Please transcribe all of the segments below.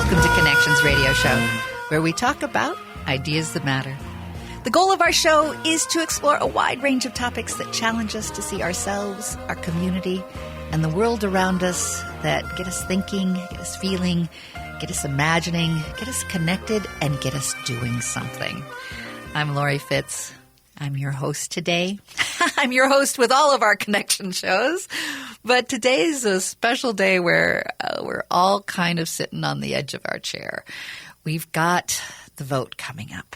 Welcome to Connections Radio Show, where we talk about ideas that matter. The goal of our show is to explore a wide range of topics that challenge us to see ourselves, our community, and the world around us that get us thinking, get us feeling, get us imagining, get us connected, and get us doing something. I'm Laurie Fitz. I'm your host today. I'm your host with all of our connection shows. But today's a special day where we're all kind of sitting on the edge of our chair. We've got the vote coming up.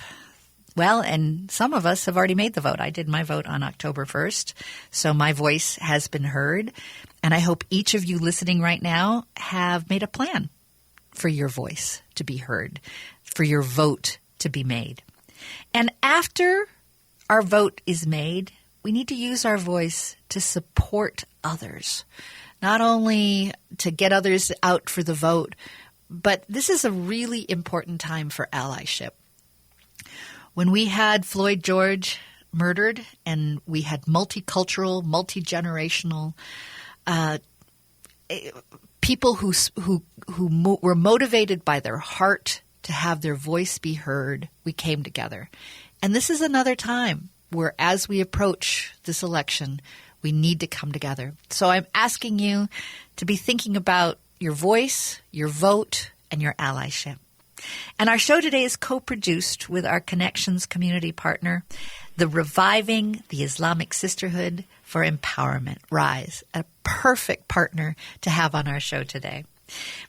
Well, and some of us have already made the vote. I did my vote on October 1st, so my voice has been heard. And I hope each of you listening right now have made a plan for your voice to be heard, for your vote to be made. And after our vote is made, we need to use our voice to support others, not only to get others out for the vote, but this is a really important time for allyship. When we had Floyd George murdered and we had multicultural, multi-generational people who were motivated by their heart to have their voice be heard, we came together. And this is another time where as we approach this election, we need to come together. So I'm asking you to be thinking about your voice, your vote, and your allyship. And our show today is co-produced with our Connections community partner, the Reviving the Islamic Sisterhood for Empowerment, RISE, a perfect partner to have on our show today.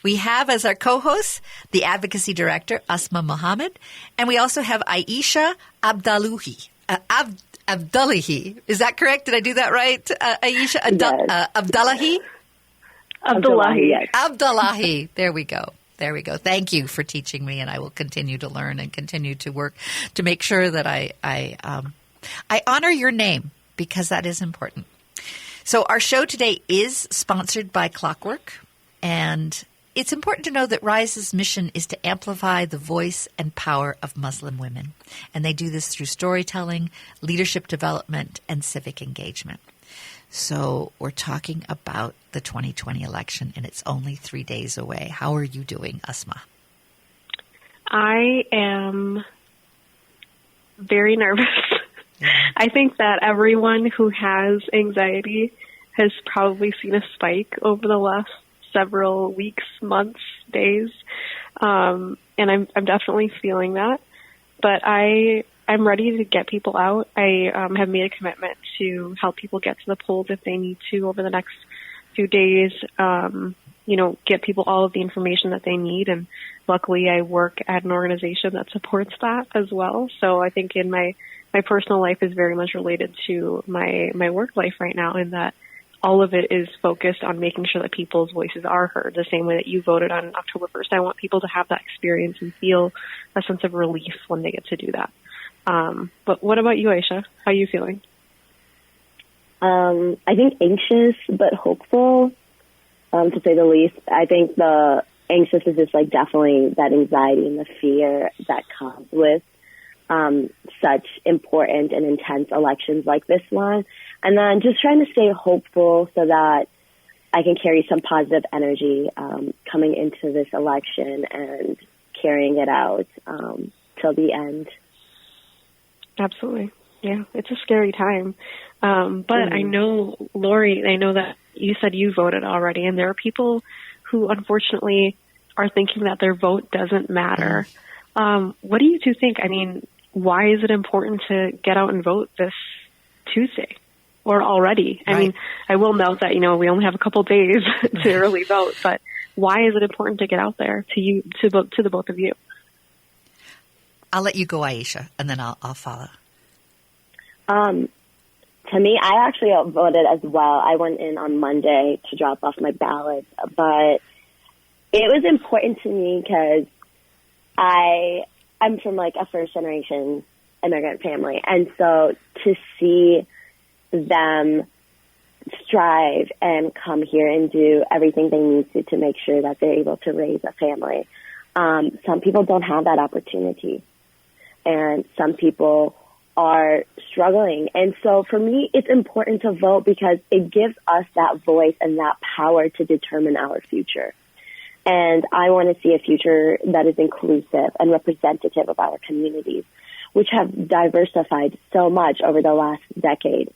We have as our co-host the Advocacy Director, Asma Mohammed, and we also have Aisha Abdallahi. Abdallahi. Is that correct? Did I do that right, Aisha? Yes. Abdallahi? Abdallahi. Yes. Abdallahi. There we go. There we go. Thank you for teaching me, and I will continue to learn and continue to work to make sure that I honor your name, because that is important. So our show today is sponsored by Clockwork, and it's important to know that RISE's mission is to amplify the voice and power of Muslim women, and they do this through storytelling, leadership development, and civic engagement. So we're talking about the 2020 election, and it's only 3 days away. How are you doing, Asma? I am very nervous. I think that everyone who has anxiety has probably seen a spike over the last several weeks, months, days, and I'm definitely feeling that. But I'm ready to get people out. I have made a commitment to help people get to the polls if they need to over the next few days, get people all of the information that they need. And luckily I work at an organization that supports that as well. So I think in my personal life is very much related to my work life right now, in that all of it is focused on making sure that people's voices are heard the same way that you voted on October 1st. I want people to have that experience and feel a sense of relief when they get to do that. But what about you, Aisha? How are you feeling? I think anxious but hopeful, to say the least. I think the anxious is just definitely that anxiety and the fear that comes with such important and intense elections like this one. And then just trying to stay hopeful so that I can carry some positive energy coming into this election and carrying it out till the end. Absolutely. Yeah, it's a scary time. But I know, Laurie, I know that you said you voted already, and there are people who unfortunately are thinking that their vote doesn't matter. What do you two think? I mean, why is it important to get out and vote this Tuesday or already? I mean, I will note that, we only have a couple days to early vote, but why is it important to get out there to the both of you? I'll let you go, Aisha, and then I'll follow. To me, I actually voted as well. I went in on Monday to drop off my ballot, but it was important to me because I'm from a first-generation immigrant family, and so to see them strive and come here and do everything they need to make sure that they're able to raise a family. Some people don't have that opportunity, and some people are struggling. And so for me, it's important to vote because it gives us that voice and that power to determine our future. And I want to see a future that is inclusive and representative of our communities, which have diversified so much over the last decade.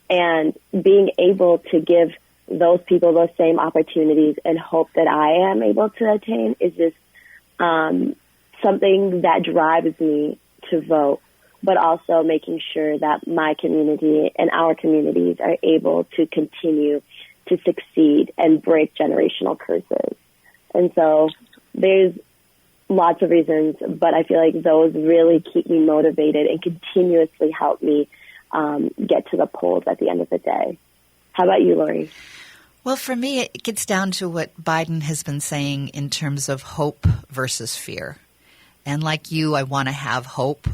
And being able to give those people those same opportunities and hope that I am able to attain is just something that drives me to vote, but also making sure that my community and our communities are able to continue to succeed and break generational curses. And so there's lots of reasons, but I feel like those really keep me motivated and continuously help me get to the polls at the end of the day. How about you, Laurie? Well, for me, it gets down to what Biden has been saying in terms of hope versus fear. And like you, I want to have hope,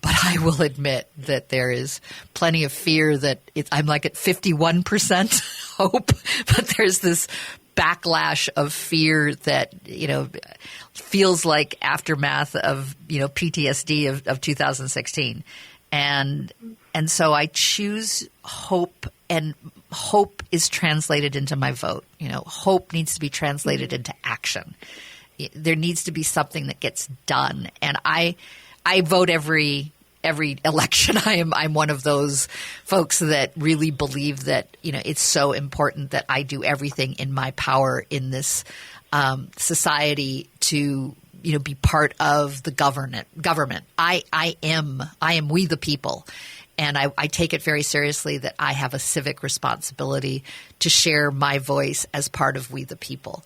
but I will admit that there is plenty of fear that I'm like at 51% hope, but there's this backlash of fear that, feels like aftermath of, PTSD of 2016. And so I choose hope, and hope is translated into my vote. Hope needs to be translated into action. There needs to be something that gets done. And I vote every election. I'm one of those folks that really believe that, it's so important that I do everything in my power in this society to, be part of the government. I am we the people. And I take it very seriously that I have a civic responsibility to share my voice as part of we the people.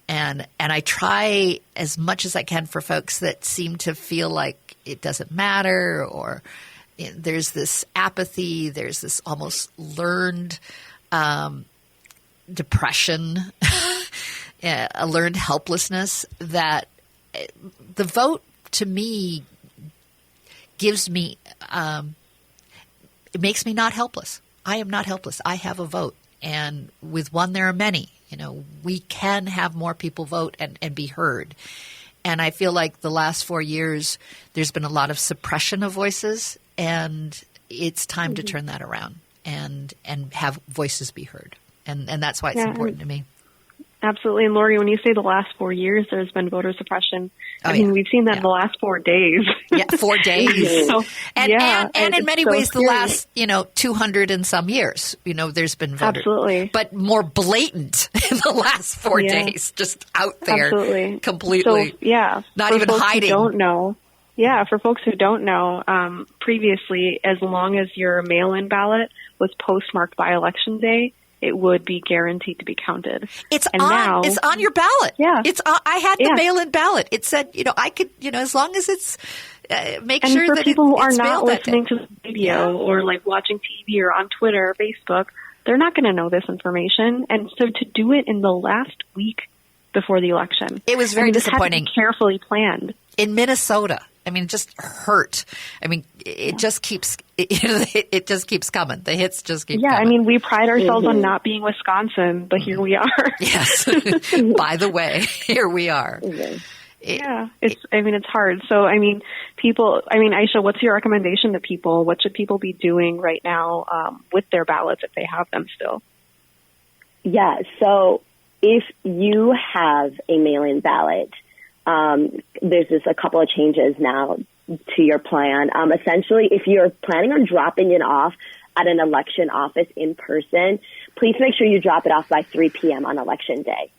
And I try as much as I can for folks that seem to feel like it doesn't matter, or there's this apathy, there's this almost learned depression, a learned helplessness, that the vote to me gives me it makes me not helpless. I am not helpless. I have a vote. And with one, there are many. We can have more people vote and be heard. And I feel like the last 4 years, there's been a lot of suppression of voices, and it's time to turn that around and have voices be heard. And that's why it's important to me. Absolutely. And Laurie, when you say the last 4 years, there's been voter suppression. I mean, we've seen that in the last 4 days. Yeah, 4 days. So, and in many ways, the last, 200 and some years, there's been voter. Absolutely. But more blatant in the last 4 days, just out there. Absolutely. Completely. So, not even hiding. Don't know. Yeah, for folks who don't know, previously, as long as your mail-in ballot was postmarked by Election Day, it would be guaranteed to be counted. It's on your ballot. Yeah. I had the mail-in ballot. It said, I could, as long as it's, make and sure that for people who are not that listening to the radio or like watching TV or on Twitter or Facebook, they're not going to know this information. And so to do it in the last week before the election. It was very disappointing. This had to be carefully planned. In Minnesota. It just hurt. It just keeps it just keeps coming. The hits just keep coming. Yeah, we pride ourselves on not being Wisconsin, but here we are. Yes. By the way, here we are. It's hard. So, people, Aisha, what's your recommendation to people? What should people be doing right now with their ballots if they have them still? Yeah, so if you have a mail-in ballot, there's just a couple of changes now to your plan. Essentially, if you're planning on dropping it off at an election office in person, please make sure you drop it off by 3 p.m. on Election Day.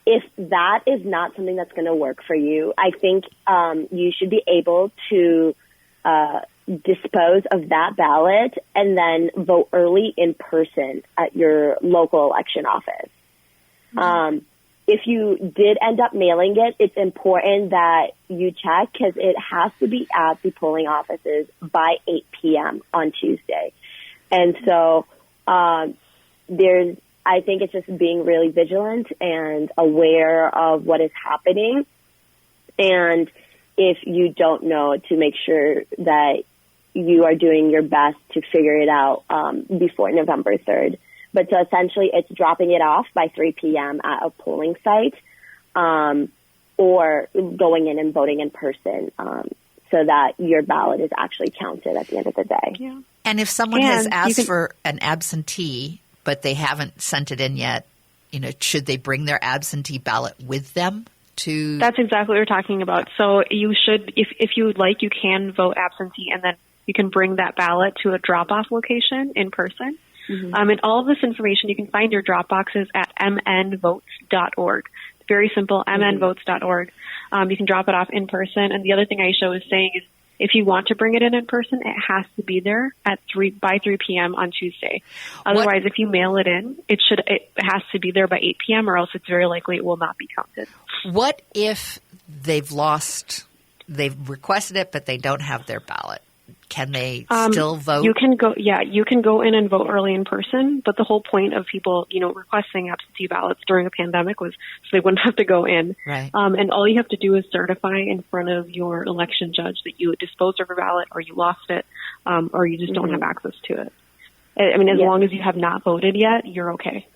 If that is not something that's going to work for you, I think you should be able to dispose of that ballot and then vote early in person at your local election office. If you did end up mailing it, it's important that you check because it has to be at the polling offices by 8 p.m. on Tuesday. And so I think it's just being really vigilant and aware of what is happening. And if you don't know, to make sure that you are doing your best to figure it out before November 3rd. But so essentially, it's dropping it off by 3 p.m. at a polling site or going in and voting in person so that your ballot is actually counted at the end of the day. Yeah. And if someone has asked for an absentee, but they haven't sent it in yet, should they bring their absentee ballot with them to? That's exactly what we're talking about. So you should, if you would like, you can vote absentee, and then you can bring that ballot to a drop-off location in person. Mm-hmm. And all of this information, you can find your drop boxes at mnvotes.org. It's very simple, mnvotes.org. You can drop it off in person. And the other thing Aisha was saying is, if you want to bring it in person, it has to be there by 3 p.m. on Tuesday. Otherwise, if you mail it in, it has to be there by 8 p.m. or else it's very likely it will not be counted. What if they've requested it, but they don't have their ballot? Can they still vote? You can go in and vote early in person, but the whole point of people, requesting absentee ballots during a pandemic was so they wouldn't have to go in. Right. And all you have to do is certify in front of your election judge that you disposed of your ballot or you lost it, or you just don't have access to it. I mean, as long as you have not voted yet, you're okay.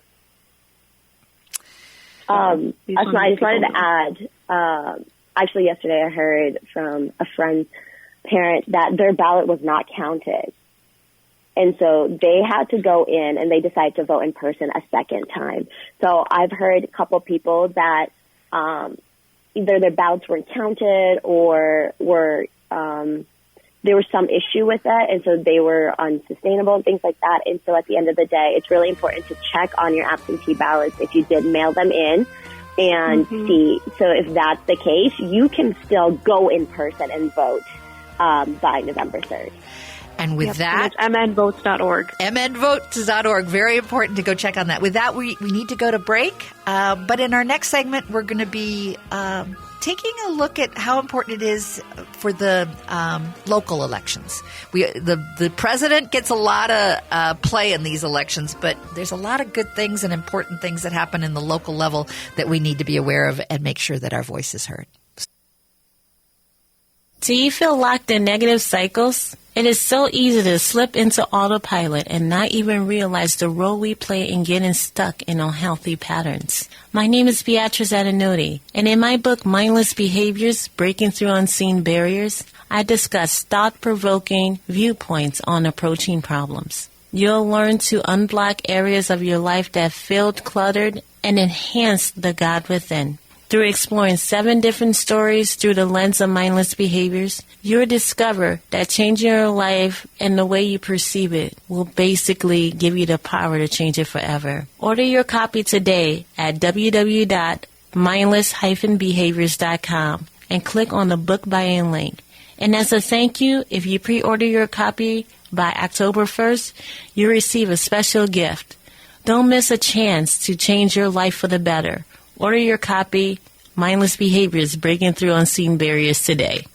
I just wanted to add, actually yesterday I heard from a friend's parent that their ballot was not counted. And so they had to go in and they decided to vote in person a second time. So I've heard a couple people that either their ballots weren't counted or there was some issue with it, and so they were unsustainable and things like that. And so at the end of the day, it's really important to check on your absentee ballots if you did mail them in and see. So if that's the case, you can still go in person and vote by November 3rd. And with that, and it's mnvotes.org. mnvotes.org. Very important to go check on that. With that, we need to go to break. But in our next segment, we're going to be taking a look at how important it is for the local elections. The president gets a lot of play in these elections, but there's a lot of good things and important things that happen in the local level that we need to be aware of and make sure that our voice is heard. Do you feel locked in negative cycles? It is so easy to slip into autopilot and not even realize the role we play in getting stuck in unhealthy patterns. My name is Beatrice Adenoti, and in my book, Mindless Behaviors, Breaking Through Unseen Barriers, I discuss thought-provoking viewpoints on approaching problems. You'll learn to unblock areas of your life that felt cluttered and enhance the God within. Through exploring 7 different stories through the lens of mindless behaviors, you'll discover that changing your life and the way you perceive it will basically give you the power to change it forever. Order your copy today at www.mindless-behaviors.com and click on the book buying link. And as a thank you, if you pre-order your copy by October 1st, you'll receive a special gift. Don't miss a chance to change your life for the better. Order your copy, Mindless Behaviors, Breaking Through Unseen Barriers, today.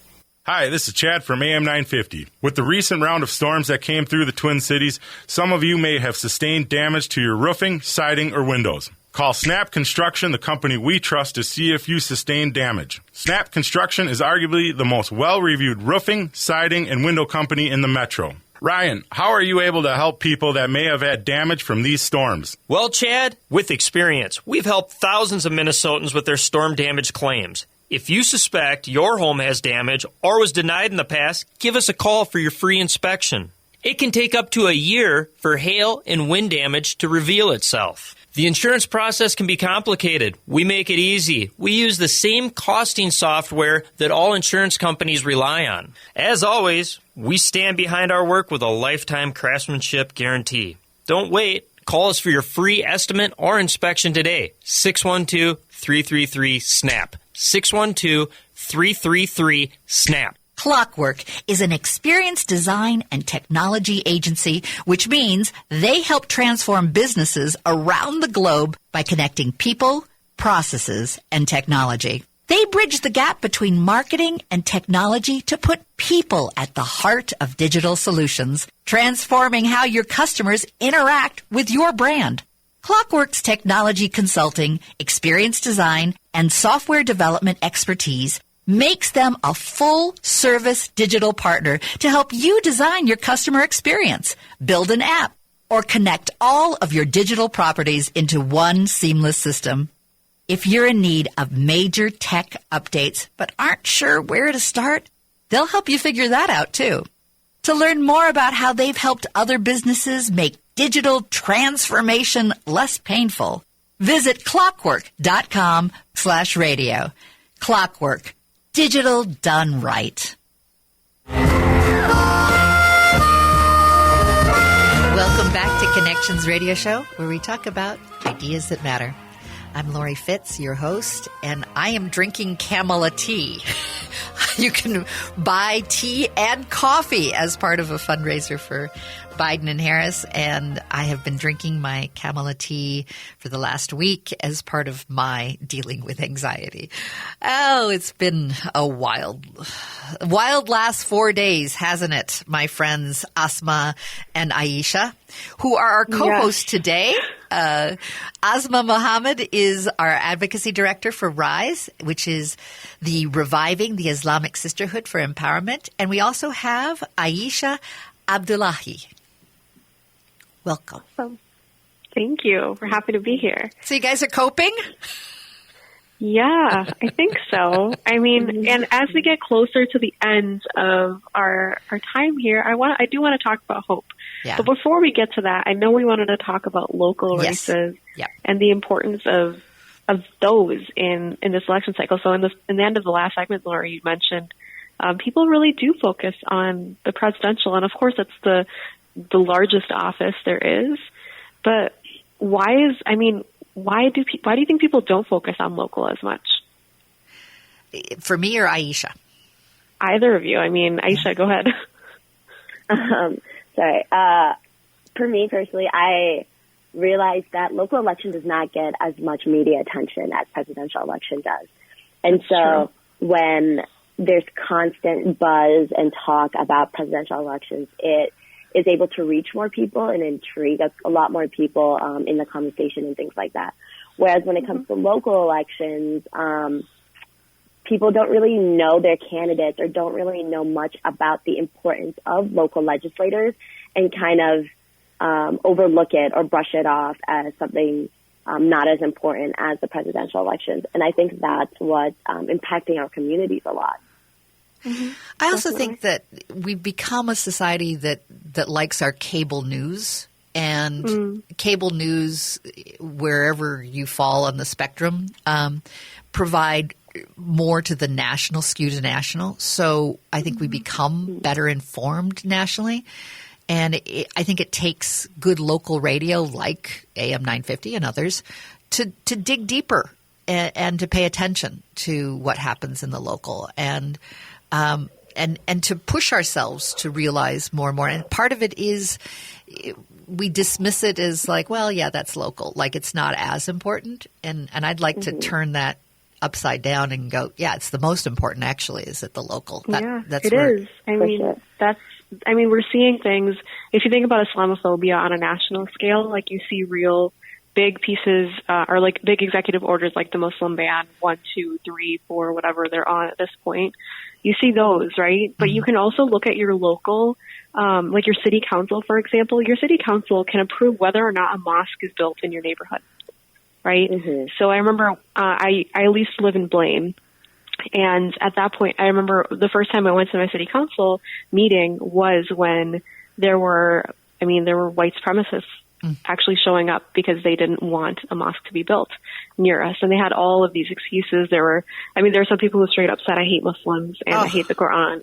Hi, this is Chad from AM 950. With the recent round of storms that came through the Twin Cities, some of you may have sustained damage to your roofing, siding, or windows. Call Snap Construction, the company we trust, to see if you sustained damage. Snap Construction is arguably the most well-reviewed roofing, siding, and window company in the metro. Ryan, how are you able to help people that may have had damage from these storms? Well, Chad, with experience, we've helped thousands of Minnesotans with their storm damage claims. If you suspect your home has damage or was denied in the past, give us a call for your free inspection. It can take up to a year for hail and wind damage to reveal itself. The insurance process can be complicated. We make it easy. We use the same costing software that all insurance companies rely on. As always, we stand behind our work with a lifetime craftsmanship guarantee. Don't wait. Call us for your free estimate or inspection today. 612-333-SNAP. 612-333-SNAP. Clockwork is an experienced design and technology agency, which means they help transform businesses around the globe by connecting people, processes, and technology. They bridge the gap between marketing and technology to put people at the heart of digital solutions, transforming how your customers interact with your brand. Clockwork's technology consulting, experience design, and software development expertise makes them a full-service digital partner to help you design your customer experience, build an app, or connect all of your digital properties into one seamless system. If you're in need of major tech updates but aren't sure where to start, they'll help you figure that out too. To learn more about how they've helped other businesses make digital transformation less painful, Visit clockwork.com/radio. Clockwork. Digital done right. Welcome back to Connections Radio Show, where we talk about ideas that matter. I'm Laurie Fitz, your host, and I am drinking chamomile tea. You can buy tea and coffee as part of a fundraiser for Biden and Harris, and I have been drinking my chamomile tea for the last week as part of my dealing with anxiety. Oh, it's been a wild last 4 days, hasn't it, my friends Asma and Aisha, who are our co-hosts today. Asma Mohammed is our advocacy director for RISE, which is the Reviving the Islamic Sisterhood for Empowerment. And we also have Aisha Abdullahi. Welcome. Awesome. Thank you. We're happy to be here. So you guys are coping? Yeah, I think so. I mean, and as we get closer to the end of our time here, I do want to talk about hope. Yeah. But before we get to that, I know we wanted to talk about local races and the importance of those in this election cycle. So in the end of the last segment, Laurie, you mentioned people really do focus on the presidential, and of course it's the largest office there is. But why do you think people don't focus on local as much? For me or Aisha? Either of you. I mean, Aisha, go ahead. Sorry. For me personally, I realized that local election does not get as much media attention as presidential election does. And so when there's constant buzz and talk about presidential elections, it is able to reach more people and intrigue a lot more people in the conversation and things like that. Whereas when it comes to local elections, people don't really know their candidates or don't really know much about the importance of local legislators and kind of overlook it or brush it off as something not as important as the presidential elections. And I think that's what's impacting our communities a lot. Mm-hmm. I also think that we've become a society that likes our cable news, and cable news, wherever you fall on the spectrum, provide more to the national, skew to national. So I think we become better informed nationally. And I think it takes good local radio like AM 950 and others to dig deeper and to pay attention to what happens in the local and to push ourselves to realize more and more. And part of it is we dismiss it as like, well, yeah, that's local. Like it's not as important. And I'd like to turn that upside down and go, yeah, it's the most important actually is at the local. That's it is. I mean, we're seeing things. If you think about Islamophobia on a national scale, like you see real big pieces or like big executive orders like the Muslim ban 1, 2, 3, 4, whatever they're on at this point. You see those, right? But you can also look at your local, like your city council, for example. Your city council can approve whether or not a mosque is built in your neighborhood, right? Mm-hmm. So I remember I used to live in Blaine. And at that point, I remember the first time I went to my city council meeting was when there were white supremacists actually showing up because they didn't want a mosque to be built near us. And they had all of these excuses. There were some people who straight up said, I hate Muslims and I hate the Quran.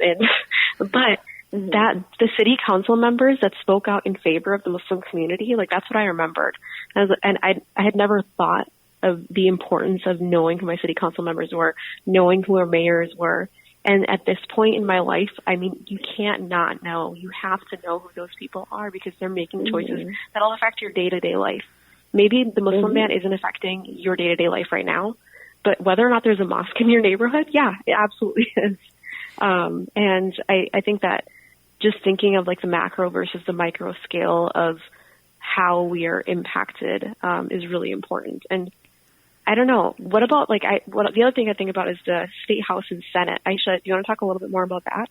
But that the city council members that spoke out in favor of the Muslim community, like that's what I remembered. And I had never thought of the importance of knowing who my city council members were, knowing who our mayors were. And at this point in my life, I mean, you can't not know. You have to know who those people are because they're making choices that'll affect your day-to-day life. Maybe the Muslim ban isn't affecting your day-to-day life right now, but whether or not there's a mosque in your neighborhood, yeah, it absolutely is. And I think that just thinking of like the macro versus the micro scale of how we are impacted is really important. And I don't know. What about the other thing I think about is the State House and Senate. Aisha, do you want to talk a little bit more about that?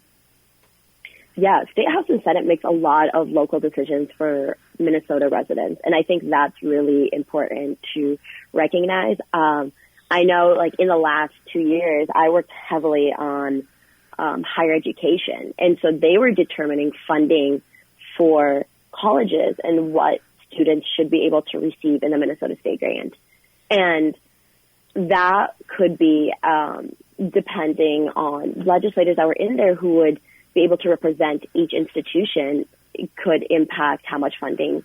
Yeah, State House and Senate makes a lot of local decisions for Minnesota residents, and I think that's really important to recognize. I know, like, in the last 2 years, I worked heavily on higher education, and so they were determining funding for colleges and what students should be able to receive in the Minnesota State Grant. And that could be depending on legislators that were in there who would be able to represent each institution. It could impact how much funding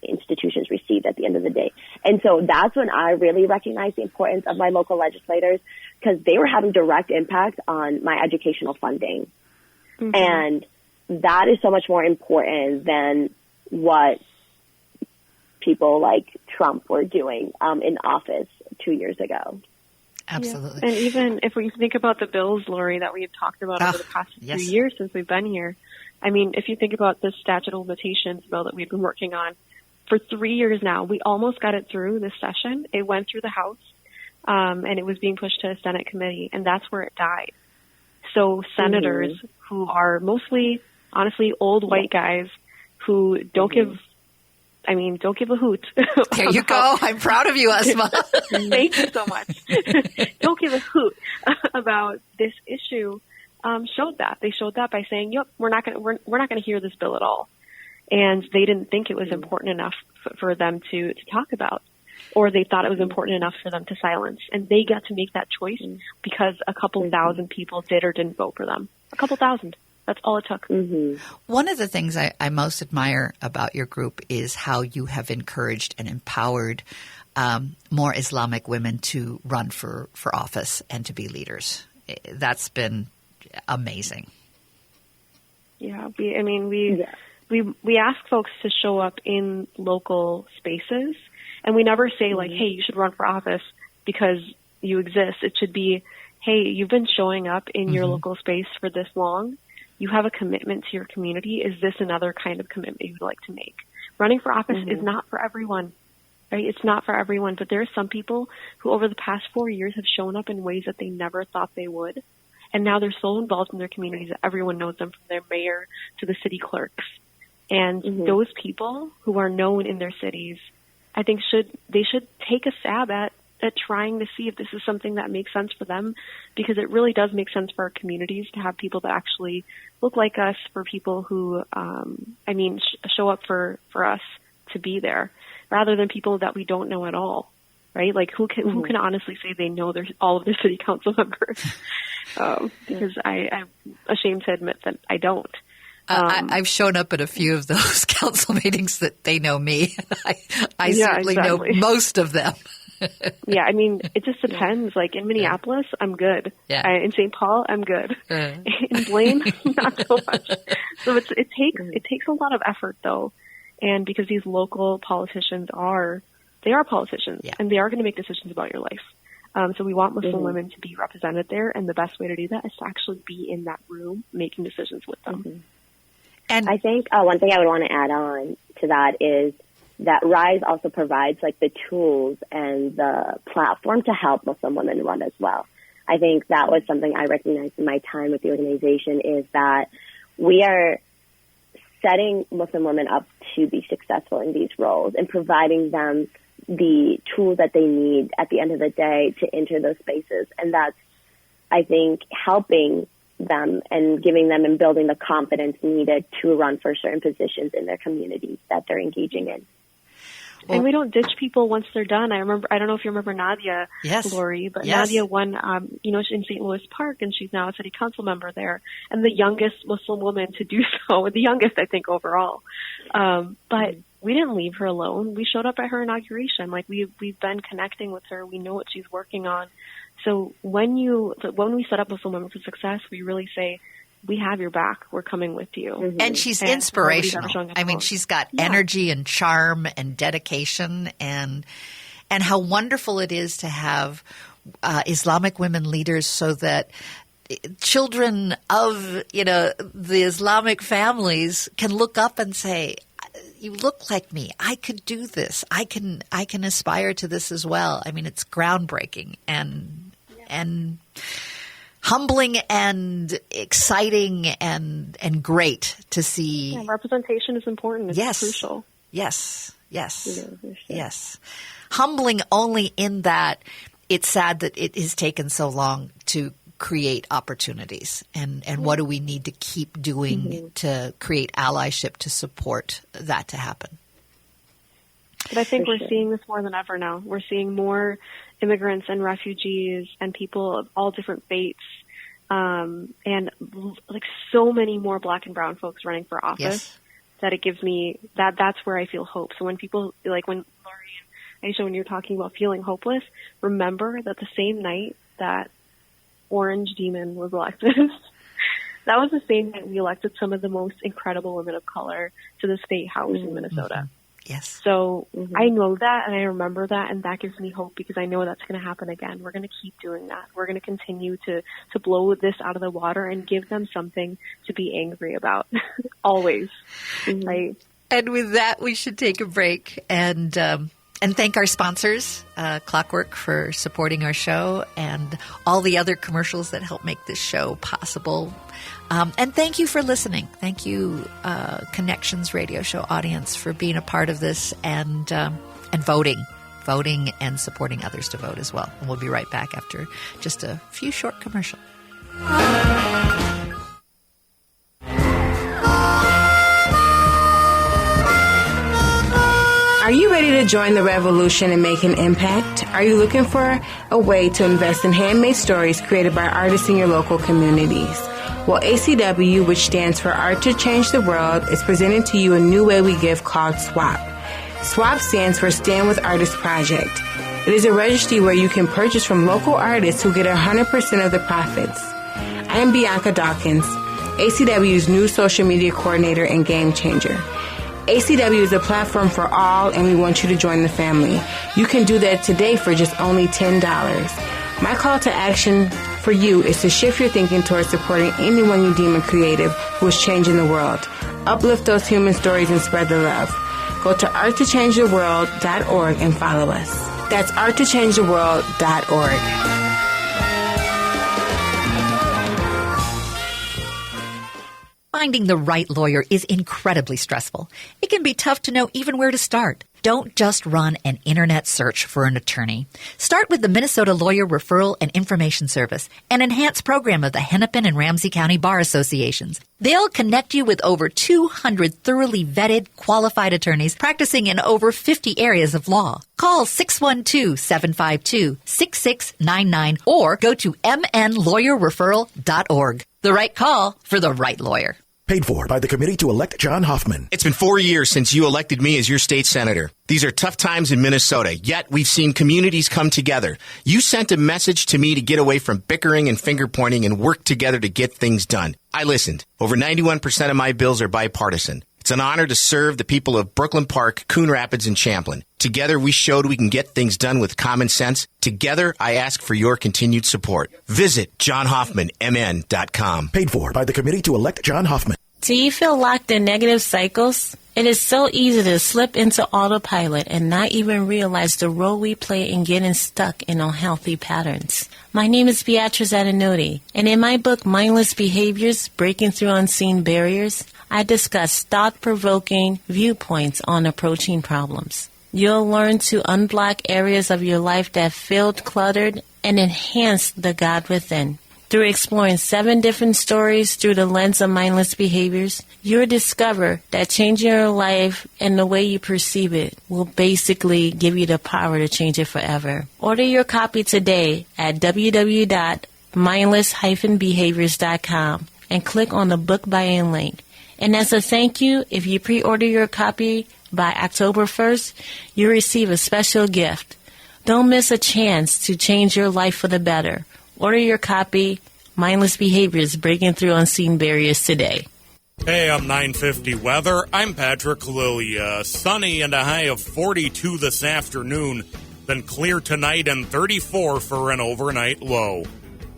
institutions received at the end of the day. And so that's when I really recognized the importance of my local legislators, because they were having direct impact on my educational funding. Mm-hmm. And that is so much more important than what people like Trump were doing in office 2 years ago. Absolutely. Yeah. And even if we think about the bills, Laurie, that we've talked about over the past few years since we've been here, I mean, if you think about the statute of limitations bill that we've been working on for 3 years now, we almost got it through this session. It went through the House, and it was being pushed to a Senate committee, and that's where it died. So senators who are mostly, honestly, old white guys who don't give a hoot. There you go. I'm proud of you, Asma. Thank you so much. Don't give a hoot about this issue. Showed that. They showed that by saying, "Yep, we're not going to hear this bill at all," and they didn't think it was important enough for them to talk about, or they thought it was important enough for them to silence. And they got to make that choice because a couple thousand people did or didn't vote for them. A couple thousand. That's all it took. Mm-hmm. One of the things I most admire about your group is how you have encouraged and empowered more Islamic women to run for office and to be leaders. That's been amazing. Yeah, we ask folks to show up in local spaces, and we never say like, "Hey, you should run for office because you exist." It should be, "Hey, you've been showing up in your local space for this long. You have a commitment to your community. Is this another kind of commitment you would like to make?" Running for office is not for everyone, right? It's not for everyone, but there are some people who over the past 4 years have shown up in ways that they never thought they would. And now they're so involved in their communities that everyone knows them, from their mayor to the city clerks. And those people who are known in their cities, I think they should take a stab at trying to see if this is something that makes sense for them, because it really does make sense for our communities to have people that actually look like us, for people who, show up for us to be there, rather than people that we don't know at all, right? Like who can honestly say they know all of their city council members? Because I'm ashamed to admit that I don't. I've shown up at a few of those council meetings that they know me. I certainly know most of them. Yeah, I mean, it just depends. Like in Minneapolis, I'm good. Yeah. In St. Paul, I'm good. In Blaine, not so much. So it takes a lot of effort, though, and because these local politicians are politicians, and they are going to make decisions about your life. So we want Muslim women to be represented there, and the best way to do that is to actually be in that room making decisions with them. And I think one thing I would want to add on to that is that RISE also provides like the tools and the platform to help Muslim women run as well. I think that was something I recognized in my time with the organization, is that we are setting Muslim women up to be successful in these roles and providing them the tools that they need at the end of the day to enter those spaces. And that's, I think, helping them and giving them and building the confidence needed to run for certain positions in their communities that they're engaging in. And we don't ditch people once they're done. I don't know if you remember Nadia, Laurie, but Nadia won, in St. Louis Park, and she's now a city council member there, and the youngest Muslim woman to do so, the youngest, I think, overall. But we didn't leave her alone. We showed up at her inauguration. Like we've been connecting with her. We know what she's working on. So when we set up Muslim Women for Success, we really say, we have your back. We're coming with you. And she's inspirational. I mean, she's got energy and charm and dedication, and how wonderful it is to have Islamic women leaders, so that children of, the Islamic families can look up and say, you look like me. I could do this. I can aspire to this as well. I mean, it's groundbreaking and humbling and exciting and great to see. Yeah, representation is important. It's crucial. Yes. Humbling only in that it's sad that it has taken so long to create opportunities, and what do we need to keep doing to create allyship to support that to happen. But I think we're seeing this more than ever now. We're seeing more immigrants and refugees and people of all different faiths, and like so many more Black and brown folks running for office that it gives me that's where I feel hope. So when people, like when Laurie and Aisha, when you're talking about feeling hopeless, remember that the same night that Orange Demon was elected, that was the same night we elected some of the most incredible women of color to the state house in Minnesota. Yes. So I know that and I remember that, and that gives me hope because I know that's going to happen again. We're going to keep doing that. We're going to continue to blow this out of the water and give them something to be angry about. Always. Right. And with that, we should take a break and thank our sponsors, Clockwork, for supporting our show and all the other commercials that help make this show possible. And thank you for listening. Thank you, Connections Radio Show audience, for being a part of this and voting and supporting others to vote as well. And we'll be right back after just a few short commercials. Are you ready to join the revolution and make an impact? Are you looking for a way to invest in handmade stories created by artists in your local communities? Well, ACW, which stands for Art to Change the World, is presenting to you a new way we give called SWAP. SWAP stands for Stand With Artists Project. It is a registry where you can purchase from local artists who get 100% of the profits. I am Bianca Dawkins, ACW's new social media coordinator and game changer. ACW is a platform for all, and we want you to join the family. You can do that today for just only $10. My call to action for you is to shift your thinking towards supporting anyone you deem a creative who is changing the world. Uplift those human stories and spread the love. Go to arttochangetheworld.org and follow us. That's arttochangetheworld.org. Finding the right lawyer is incredibly stressful. It can be tough to know even where to start. Don't just run an internet search for an attorney. Start with the Minnesota Lawyer Referral and Information Service, an enhanced program of the Hennepin and Ramsey County Bar Associations. They'll connect you with over 200 thoroughly vetted, qualified attorneys practicing in over 50 areas of law. Call 612-752-6699 or go to mnlawyerreferral.org. The right call for the right lawyer. Paid for by the committee to elect John Hoffman. It's been 4 years since you elected me as your state senator. These are tough times in Minnesota, yet we've seen communities come together. You sent a message to me to get away from bickering and finger pointing and work together to get things done. I listened. Over 91% of my bills are bipartisan. It's an honor to serve the people of Brooklyn Park, Coon Rapids, and Champlin. Together, we showed we can get things done with common sense. Together, I ask for your continued support. Visit johnhoffmanmn.com. Paid for by the committee to elect John Hoffman. Do you feel locked in negative cycles? It is so easy to slip into autopilot and not even realize the role we play in getting stuck in unhealthy patterns. My name is Beatrice Adenoti, and in my book, Mindless Behaviors, Breaking Through Unseen Barriers, I discuss thought-provoking viewpoints on approaching problems. You'll learn to unblock areas of your life that felt cluttered and enhance the God within. Through exploring 7 different stories through the lens of mindless behaviors, you'll discover that changing your life and the way you perceive it will basically give you the power to change it forever. Order your copy today at www.mindless-behaviors.com and click on the book buying link. And as a thank you, if you pre-order your copy by October 1st, you'll receive a special gift. Don't miss a chance to change your life for the better. Order your copy, Mindless Behaviors, Breaking Through Unseen Barriers, today. Hey, I'm 950 Weather. I'm Patrick Lilia. Sunny and a high of 42 this afternoon, then clear tonight and 34 for an overnight low.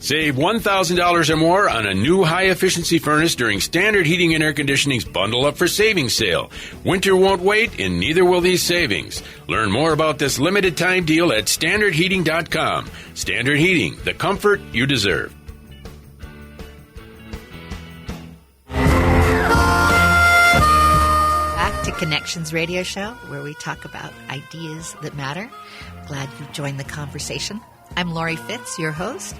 Save $1,000 or more on a new high-efficiency furnace during Standard Heating and Air Conditioning's Bundle Up for Savings sale. Winter won't wait, and neither will these savings. Learn more about this limited-time deal at StandardHeating.com. Standard Heating, the comfort you deserve. Back to Connections Radio Show, where we talk about ideas that matter. Glad you joined the conversation. I'm Laurie Fitz, your host.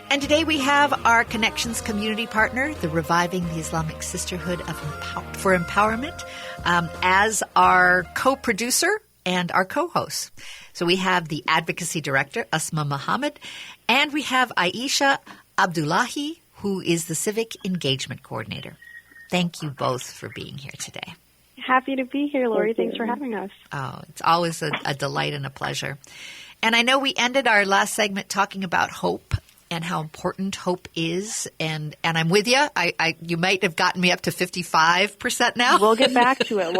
And today we have our Connections community partner, the Reviving the Islamic Sisterhood for Empowerment, as our co-producer and our co-hosts. So we have the Advocacy Director, Asma Muhammad, and we have Aisha Abdullahi, who is the Civic Engagement Coordinator. Thank you both for being here today. Happy to be here, Laurie. Thanks for having us. Oh, it's always a delight and a pleasure. And I know we ended our last segment talking about hope and how important hope is. And I'm with you. You might have gotten me up to 55% now. We'll get back to it.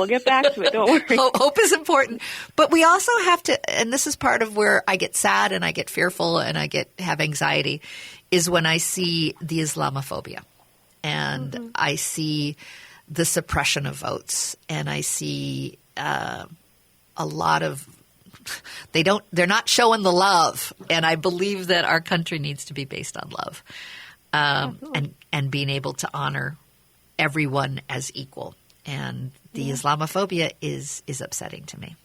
Don't worry. Hope is important. But we also have to, and this is part of where I get sad and I get fearful and I have anxiety, is when I see the Islamophobia. And I see the suppression of votes, and I see a lot of they're not showing the love, and I believe that our country needs to be based on love, and being able to honor everyone as equal. And the Islamophobia is upsetting to me.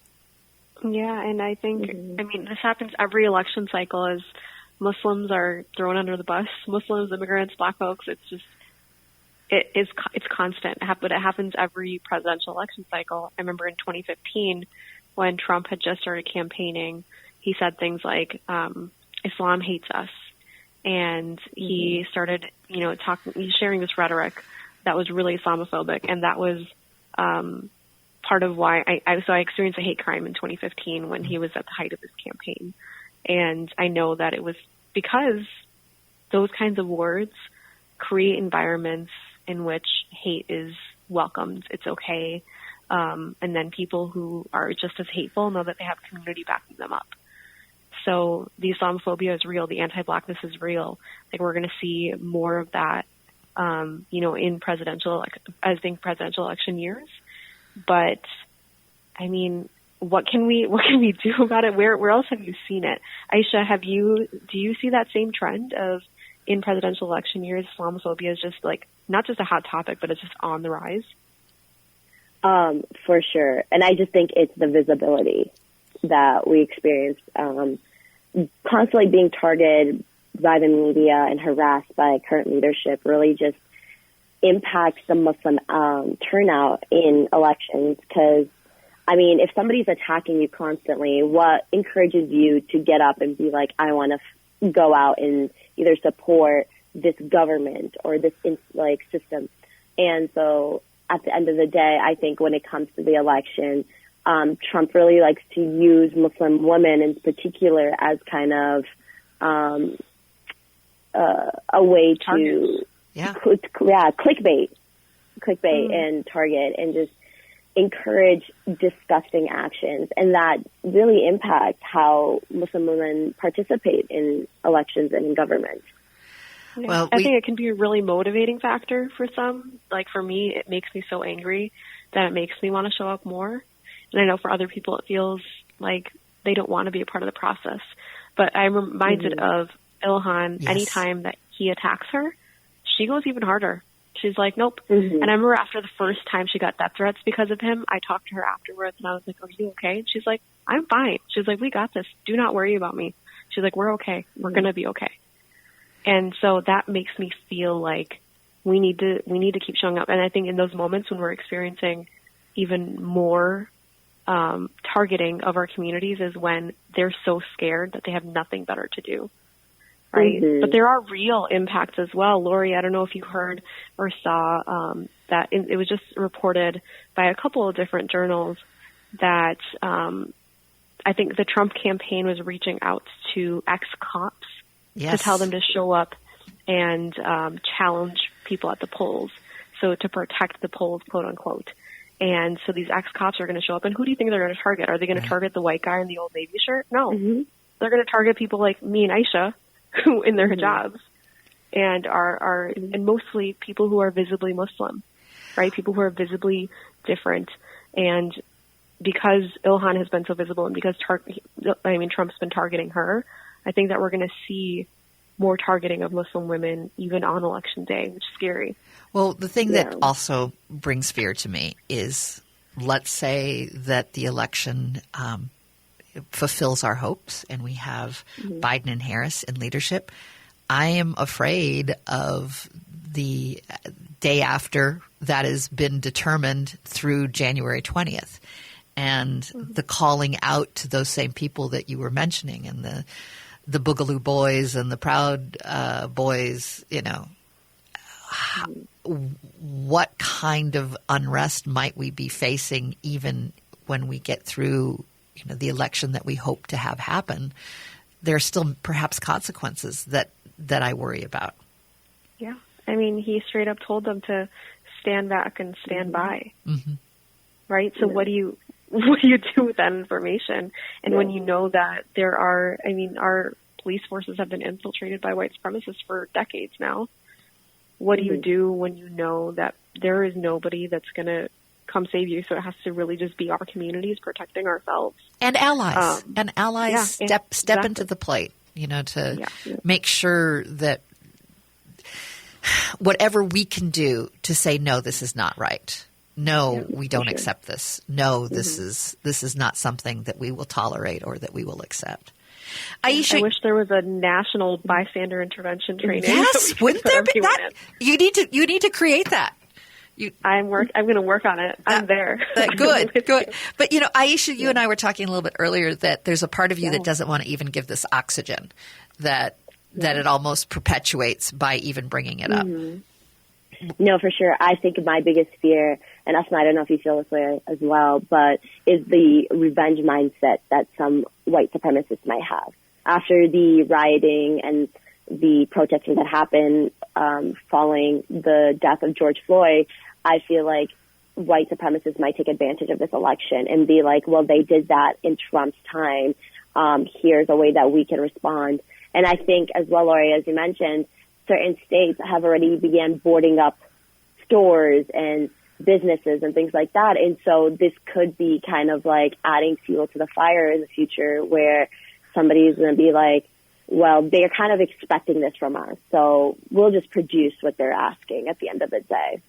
Yeah, and I think this happens every election cycle as Muslims are thrown under the bus. Muslims, immigrants, Black folks. It's just. It's constant, but it happens every presidential election cycle. I remember in 2015 when Trump had just started campaigning, he said things like, Islam hates us. And he started, sharing this rhetoric that was really Islamophobic. And that was part of why I experienced a hate crime in 2015 when he was at the height of his campaign. And I know that it was because those kinds of words create environments in which hate is welcomed. It's okay. And then people who are just as hateful know that they have community backing them up. So the Islamophobia is real. The anti-Blackness is real. Like, we're going to see more of that, in presidential election years. But I mean, what can we do about it? Where else have you seen it? Aisha, do you see that same trend of in presidential election years, Islamophobia is just not just a hot topic, but it's just on the rise? For sure. And I just think it's the visibility that we experience, constantly being targeted by the media and harassed by current leadership really just impacts the Muslim turnout in elections. Because, if somebody's attacking you constantly, what encourages you to get up and be like, I want to go out and either support this government or this system? And so at the end of the day, I think when it comes to the election, Trump really likes to use Muslim women in particular as kind of a way to clickbait and target and just encourage disgusting actions. And that really impacts how Muslim women participate in elections and in government. Yeah, well, I think it can be a really motivating factor for some. Like, for me, it makes me so angry that it makes me want to show up more. And I know for other people, it feels like they don't want to be a part of the process. But I'm reminded of Ilhan. Yes. Anytime that he attacks her, she goes even harder. She's like, nope. And I remember after the first time she got death threats because of him, I talked to her afterwards and I was like, are you okay? And she's like, I'm fine. She's like, we got this. Do not worry about me. She's like, we're okay. We're going to be okay. And so that makes me feel like we need to keep showing up. And I think in those moments when we're experiencing even more targeting of our communities is when they're so scared that they have nothing better to do. Right. But there are real impacts as well. Laurie, I don't know if you heard or saw that it was just reported by a couple of different journals that I think the Trump campaign was reaching out to ex-cops to tell them to show up and challenge people at the polls. So to protect the polls, quote unquote. And so these ex-cops are going to show up. And who do you think they're going to target? Are they going to target the white guy in the old Navy shirt? No. They're going to target people like me and Aisha, who in their hijabs, and and mostly people who are visibly Muslim, right? People who are visibly different. And because Ilhan has been so visible and because Trump's been targeting her, I think that we're going to see more targeting of Muslim women even on election day, which is scary. Well, the thing that also brings fear to me is, let's say that the election fulfills our hopes and we have Biden and Harris in leadership. I am afraid of the day after that has been determined through January 20th. and the calling out to those same people that you were mentioning, and the Boogaloo Boys and the Proud Boys, what kind of unrest might we be facing even when we get through, the election that we hope to have happen? There are still perhaps consequences that I worry about. Yeah. I mean, he straight up told them to stand back and stand by. Mm-hmm. Right? So what do you do with that information? And when you know that our police forces have been infiltrated by white supremacists for decades now, what do you do when you know that there is nobody that's going to come save you? So it has to really just be our communities protecting ourselves. And allies. Step into the plate, to make sure that whatever we can do to say, no, this is not right. No, we don't accept this. No, this is not something that we will tolerate or that we will accept. Aisha, I wish there was a national bystander intervention training. Yes, wouldn't there be that? You need to create that. I'm going to work on it. I'm there. Good. But Aisha, you and I were talking a little bit earlier that there's a part of you that doesn't want to even give this oxygen, that it almost perpetuates by even bringing it up. No, for sure. I think my biggest fear, and Asma, I don't know if you feel this way as well, but is the revenge mindset that some white supremacists might have. After the rioting and the protesting that happened following the death of George Floyd, I feel like white supremacists might take advantage of this election and be like, well, they did that in Trump's time. Here's a way that we can respond. And I think as well, Laurie, as you mentioned, certain states have already began boarding up stores and businesses and things like that. And so this could be kind of like adding fuel to the fire in the future where somebody is going to be like, well, they're kind of expecting this from us. So we'll just produce what they're asking at the end of the day.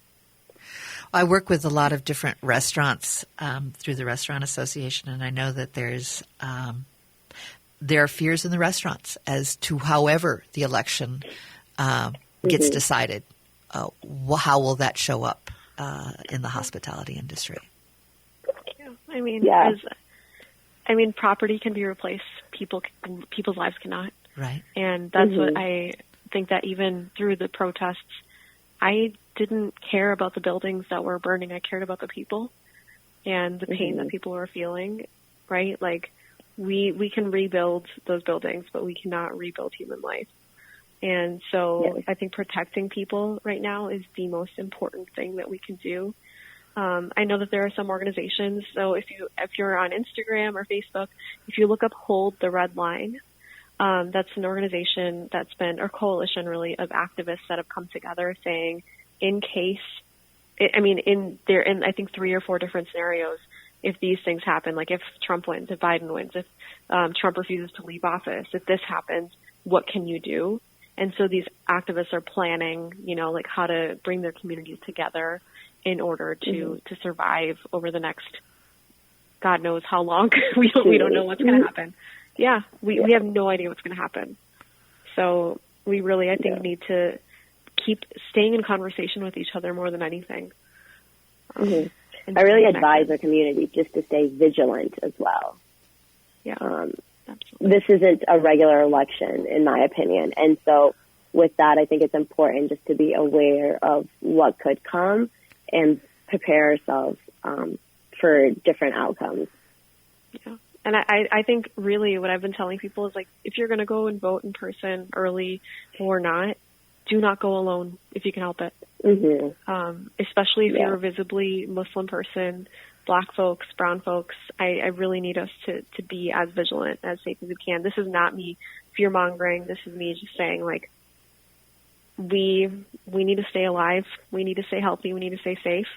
I work with a lot of different restaurants through the Restaurant Association, and I know that there are fears in the restaurants as to however the election gets decided. How will that show up in the hospitality industry? Property can be replaced. People's lives cannot. Right. And that's what I think, that even through the protests, I didn't care about the buildings that were burning. I cared about the people and the pain that people were feeling, right? Like, we can rebuild those buildings, but we cannot rebuild human life. And so I think protecting people right now is the most important thing that we can do. I know that there are some organizations. So if you're on Instagram or Facebook, if you look up Hold the Red Line, that's an organization that's been, or coalition really, of activists that have come together saying, in case, in I think 3 or 4 different scenarios, if these things happen, like if Trump wins, if Biden wins, if Trump refuses to leave office, if this happens, what can you do? And so these activists are planning, like how to bring their communities together in order to survive over the next, God knows how long. we don't know what's going to happen. Yeah, we have no idea what's going to happen. So we really, I think, need to keep staying in conversation with each other more than anything. I really advise the community just to stay vigilant as well. Yeah. This isn't a regular election, in my opinion. And so with that, I think it's important just to be aware of what could come and prepare ourselves for different outcomes. Yeah. And I think really what I've been telling people is, like, if you're going to go and vote in person early or not, do not go alone if you can help it. Especially if you're a visibly Muslim person, Black folks, brown folks. I really need us to be as vigilant, as safe as we can. This is not me fear-mongering. This is me just saying, like, we need to stay alive. We need to stay healthy. We need to stay safe.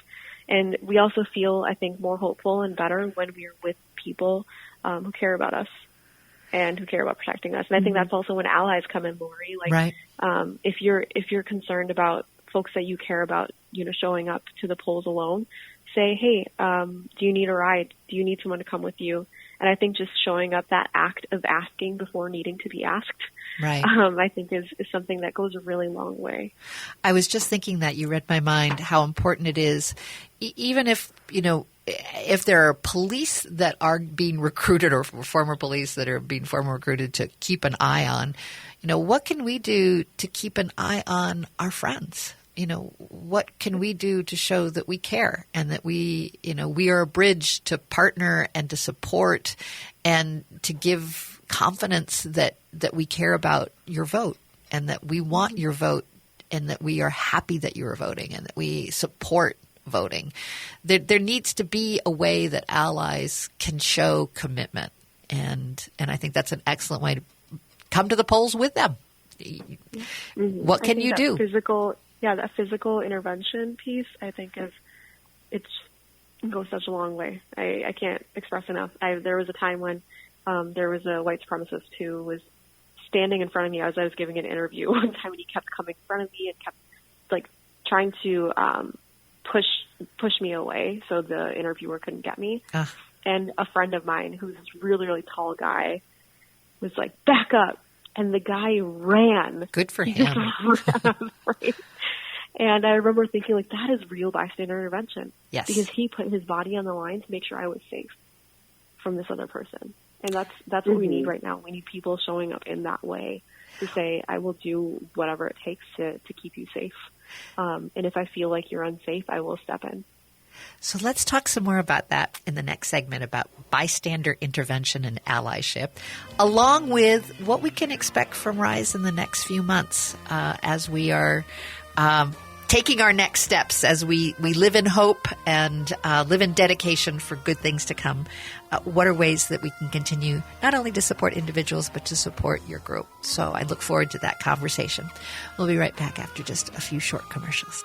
And we also feel, I think, more hopeful and better when we're with people who care about us and who care about protecting us. And I think that's also when allies come in, Laurie. Like, if you're concerned about folks that you care about, showing up to the polls alone, say, hey, do you need a ride? Do you need someone to come with you? And I think just showing up, that act of asking before needing to be asked, I think is something that goes a really long way. I was just thinking that you read my mind, how important it is, even if, if there are police that are being recruited or former police that are being recruited to keep an eye on, what can we do to keep an eye on our friends? What can we do to show that we care and that we are a bridge to partner and to support and to give confidence that we care about your vote and that we want your vote and that we are happy that you are voting and that we support voting. There needs to be a way that allies can show commitment, and I think that's an excellent way to come to the polls with them. What can you do? That physical intervention piece, I think, it goes such a long way. I can't express enough. There was a time when there was a white supremacist who was standing in front of me as I was giving an interview one time, and he kept coming in front of me and kept trying to push me away so the interviewer couldn't get me. And a friend of mine who's this really, really tall guy was like, back up. And the guy ran. Good for him. He just ran out of the race. And I remember thinking, that is real bystander intervention. Yes. Because he put his body on the line to make sure I was safe from this other person. And that's what we need right now. We need people showing up in that way to say, I will do whatever it takes to keep you safe. And if I feel like you're unsafe, I will step in. So let's talk some more about that in the next segment about bystander intervention and allyship, along with what we can expect from RISE in the next few months as we are taking our next steps, as we live in hope and live in dedication for good things to come. What are ways that we can continue not only to support individuals, but to support your group? So I look forward to that conversation. We'll be right back after just a few short commercials.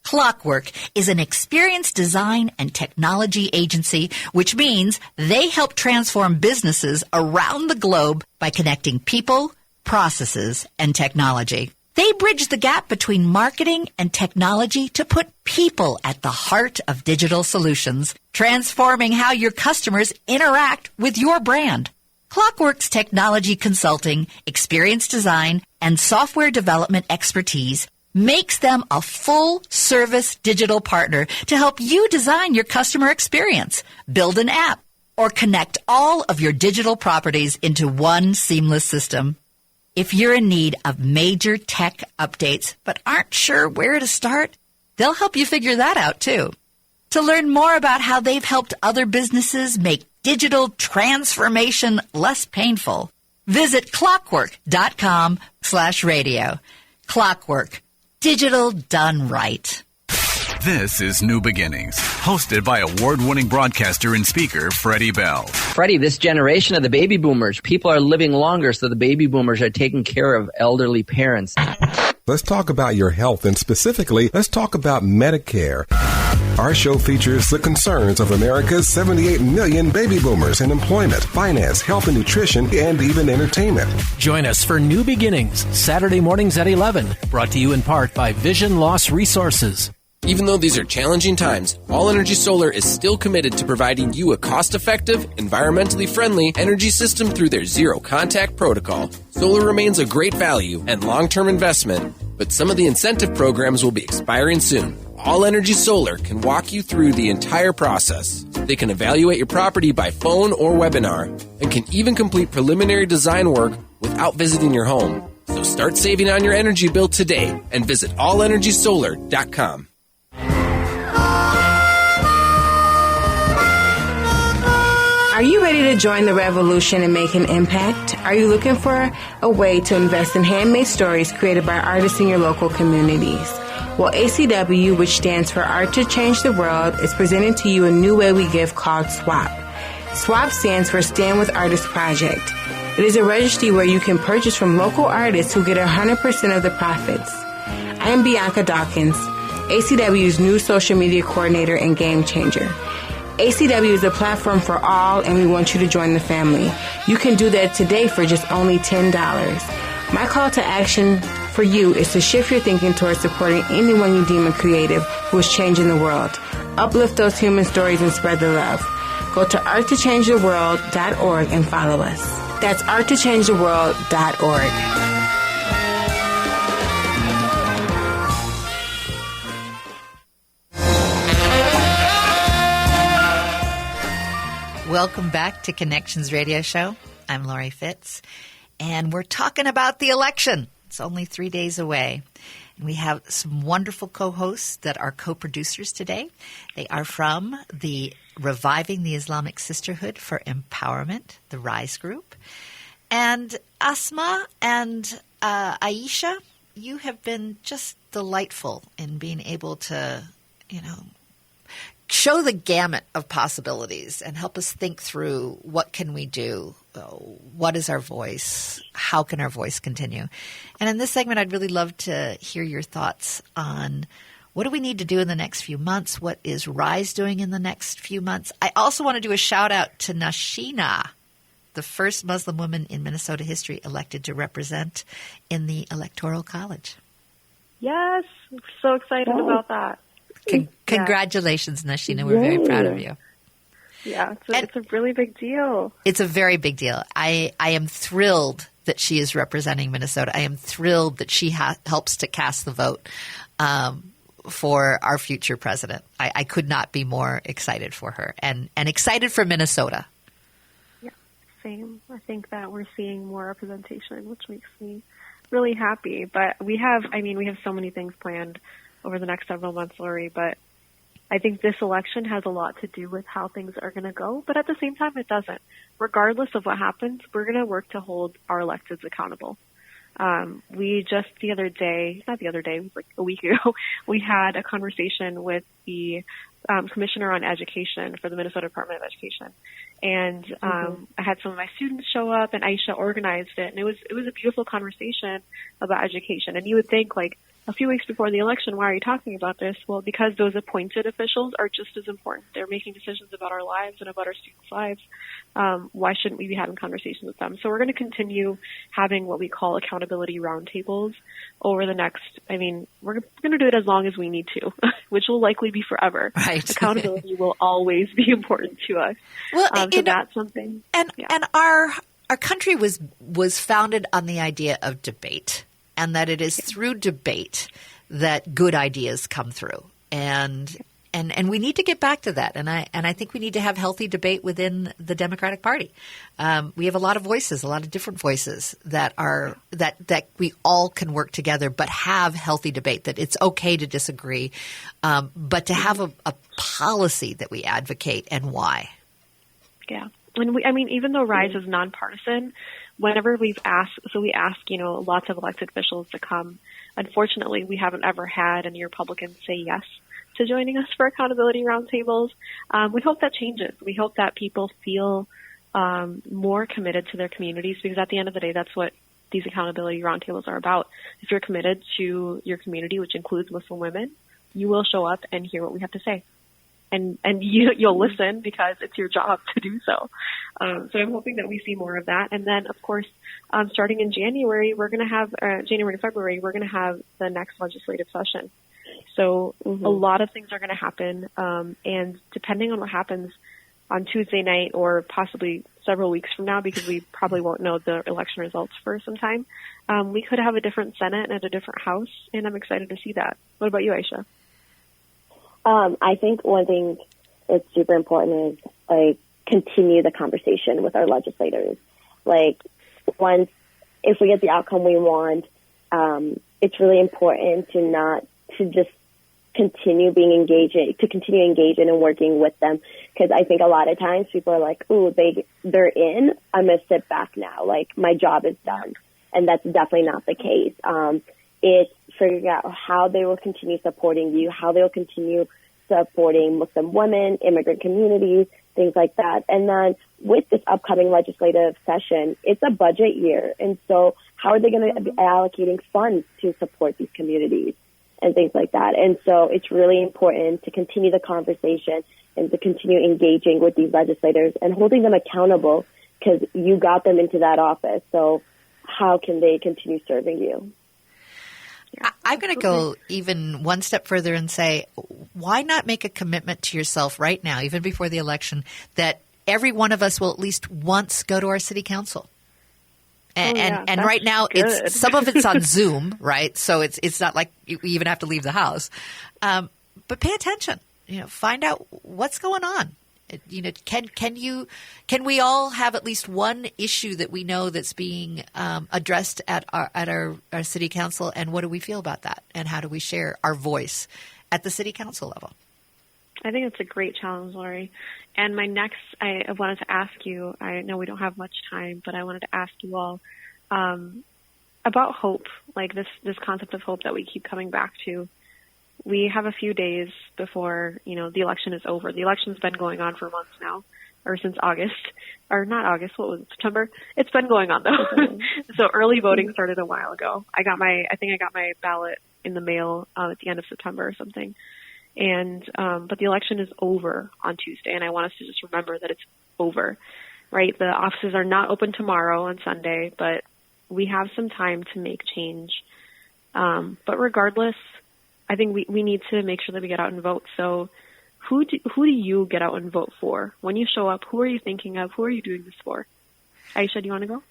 Clockwork is an experienced design and technology agency, which means they help transform businesses around the globe by connecting people, processes, and technology. They bridge the gap between marketing and technology to put people at the heart of digital solutions, transforming how your customers interact with your brand. Clockwork's technology consulting, experience design, and software development expertise makes them a full-service digital partner to help you design your customer experience, build an app, or connect all of your digital properties into one seamless system. If you're in need of major tech updates but aren't sure where to start, they'll help you figure that out too. To learn more about how they've helped other businesses make digital transformation less painful, visit clockwork.com/radio. Clockwork. Digital done right. This is New Beginnings, hosted by award-winning broadcaster and speaker Freddie Bell. Freddie, this generation of the baby boomers, people are living longer, so the baby boomers are taking care of elderly parents. Let's talk about your health, and specifically, let's talk about Medicare. Our show features the concerns of America's 78 million baby boomers in employment, finance, health and nutrition, and even entertainment. Join us for New Beginnings, Saturday mornings at 11, brought to you in part by Vision Loss Resources. Even though these are challenging times, All Energy Solar is still committed to providing you a cost-effective, environmentally friendly energy system through their zero-contact protocol. Solar remains a great value and long-term investment, but some of the incentive programs will be expiring soon. All Energy Solar can walk you through the entire process. They can evaluate your property by phone or webinar and can even complete preliminary design work without visiting your home. So start saving on your energy bill today and visit allenergysolar.com. Are you ready to join the revolution and make an impact? Are you looking for a way to invest in handmade stories created by artists in your local communities? Well, ACW, which stands for Art to Change the World, is presenting to you a new way we give called SWAP. SWAP stands for Stand With Artists Project. It is a registry where you can purchase from local artists who get 100% of the profits. I am Bianca Dawkins, ACW's new social media coordinator and game changer. ACW is a platform for all, and we want you to join the family. You can do that today for just only $10. My call to action for you is to shift your thinking towards supporting anyone you deem a creative who is changing the world. Uplift those human stories and spread the love. Go to arttochangetheworld.org and follow us. That's arttochangetheworld.org. Welcome back to Connections Radio Show. I'm Laurie Fitz, and we're talking about the election. It's only 3 days away. And we have some wonderful co-hosts that are co-producers today. They are from the Reviving the Islamic Sisterhood for Empowerment, the RISE group. And Asma and Aisha, you have been just delightful in being able to, show the gamut of possibilities and help us think through what can we do, what is our voice, how can our voice continue. And in this segment, I'd really love to hear your thoughts on what do we need to do in the next few months, what is RISE doing in the next few months. I also want to do a shout out to Nashina, the first Muslim woman in Minnesota history elected to represent in the Electoral College. Yes, I'm so excited about that. Congratulations, Nashina. We're very proud of you. Yeah, it's a really big deal. It's a very big deal. I am thrilled that she is representing Minnesota. I am thrilled that she helps to cast the vote for our future president. I could not be more excited for her and excited for Minnesota. Yeah, same. I think that we're seeing more representation, which makes me really happy. But we have so many things planned over the next several months, Laurie, but I think this election has a lot to do with how things are going to go, but at the same time, it doesn't. Regardless of what happens, we're going to work to hold our electeds accountable. We just it was like a week ago, we had a conversation with the Commissioner on Education for the Minnesota Department of Education. And I had some of my students show up, and Aisha organized it, and it was a beautiful conversation about education. And you would think, like, a few weeks before the election, why are you talking about this? Well, because those appointed officials are just as important. They're making decisions about our lives and about our students' lives. Why shouldn't we be having conversations with them? So we're going to continue having what we call accountability roundtables over the next, we're going to do it as long as we need to, which will likely be forever. Right. Accountability will always be important to us. Well, so that's something. And our country was founded on the idea of debate. And that it is through debate that good ideas come through, and we need to get back to that. And I think we need to have healthy debate within the Democratic Party. We have a lot of voices, a lot of different voices that we all can work together, but have healthy debate. That it's okay to disagree, but to have a policy that we advocate and why. Yeah, and even though RISE is nonpartisan. Whenever we ask, lots of elected officials to come. Unfortunately, we haven't ever had any Republicans say yes to joining us for accountability roundtables. We hope that changes. We hope that people feel more committed to their communities, because at the end of the day, that's what these accountability roundtables are about. If you're committed to your community, which includes Muslim women, you will show up and hear what we have to say. And you'll listen because it's your job to do so. So I'm hoping that we see more of that. And then, of course, starting in January, we're going to have January and February, we're going to have the next legislative session. So a lot of things are going to happen. And depending on what happens on Tuesday night or possibly several weeks from now, because we probably won't know the election results for some time, we could have a different Senate and a different House. And I'm excited to see that. What about you, Aisha? I think one thing that's super important is continue the conversation with our legislators. If we get the outcome we want, it's really important to just continue engaging and working with them. Because I think a lot of times people are like, "Ooh, they're in. I'm gonna sit back now. My job is done," and that's definitely not the case. It's figuring out how they will continue supporting you, how they will continue supporting Muslim women, immigrant communities, things like that. And then with this upcoming legislative session, it's a budget year. And so how are they going to be allocating funds to support these communities and things like that? And so it's really important to continue the conversation and to continue engaging with these legislators and holding them accountable, because you got them into that office. So how can they continue serving you? I'm going to go even one step further and say, why not make a commitment to yourself right now, even before the election, that every one of us will at least once go to our city council? And right now, it's some of it's on Zoom, right? So it's not like you even have to leave the house. But pay attention. Find out what's going on Can we all have at least one issue that we know that's being addressed at our city council, and what do we feel about that, and how do we share our voice at the city council level? I think it's a great challenge, Laurie. And I wanted to ask you, I know we don't have much time, but I wanted to ask you all about hope, like this concept of hope that we keep coming back to. We have a few days before, the election is over. The election's been going on for months now, or since August, or not August, what was it, September? It's been going on though. So early voting started a while ago. I think I got my ballot in the mail at the end of September or something. And, but the election is over on Tuesday, and I want us to just remember that it's over, right? The offices are not open tomorrow on Sunday, but we have some time to make change. But regardless, I think we need to make sure that we get out and vote. So who do you get out and vote for? When you show up, who are you thinking of? Who are you doing this for? Aisha, do you want to go?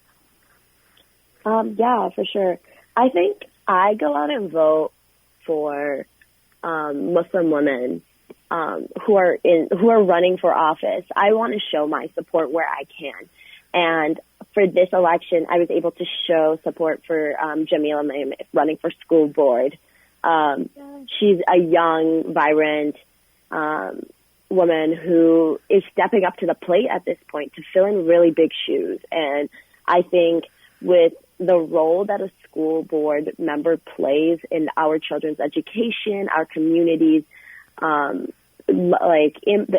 Yeah, for sure. I think I go out and vote for Muslim women who are running for office. I want to show my support where I can. And for this election, I was able to show support for Jamila Maim running for school board. She's a young, vibrant woman who is stepping up to the plate at this point to fill in really big shoes. And I think with the role that a school board member plays in our children's education, our communities, the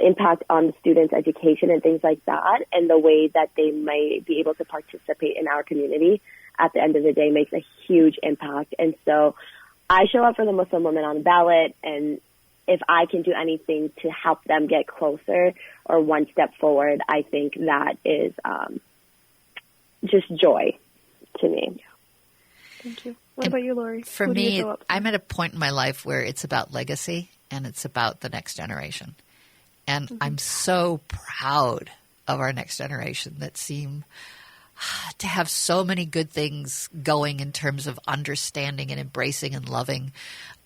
impact on the students' education and things like that, and the way that they might be able to participate in our community at the end of the day makes a huge impact. And so I show up for the Muslim women on the ballot, and if I can do anything to help them get closer or one step forward, I think that is just joy to me. Thank you. What about you, Laurie? For me, I'm at a point in my life where it's about legacy and it's about the next generation. And I'm so proud of our next generation that seem to have so many good things going in terms of understanding and embracing and loving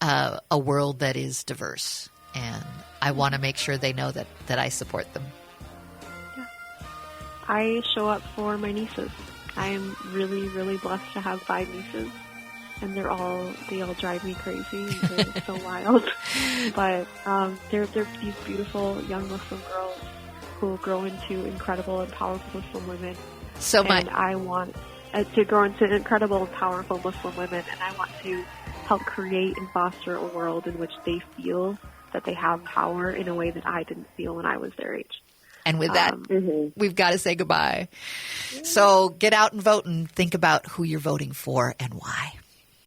a world that is diverse. And I want to make sure they know that I support them. Yeah. I show up for my nieces. I am really, really blessed to have 5 nieces, and they all drive me crazy. They're so wild, but they're these beautiful young Muslim girls who will grow into incredible and powerful Muslim women. I want to grow into incredible and powerful Muslim women, and I want to help create and foster a world in which they feel that they have power in a way that I didn't feel when I was their age. And with that, we've got to say goodbye. So get out and vote and think about who you're voting for and why.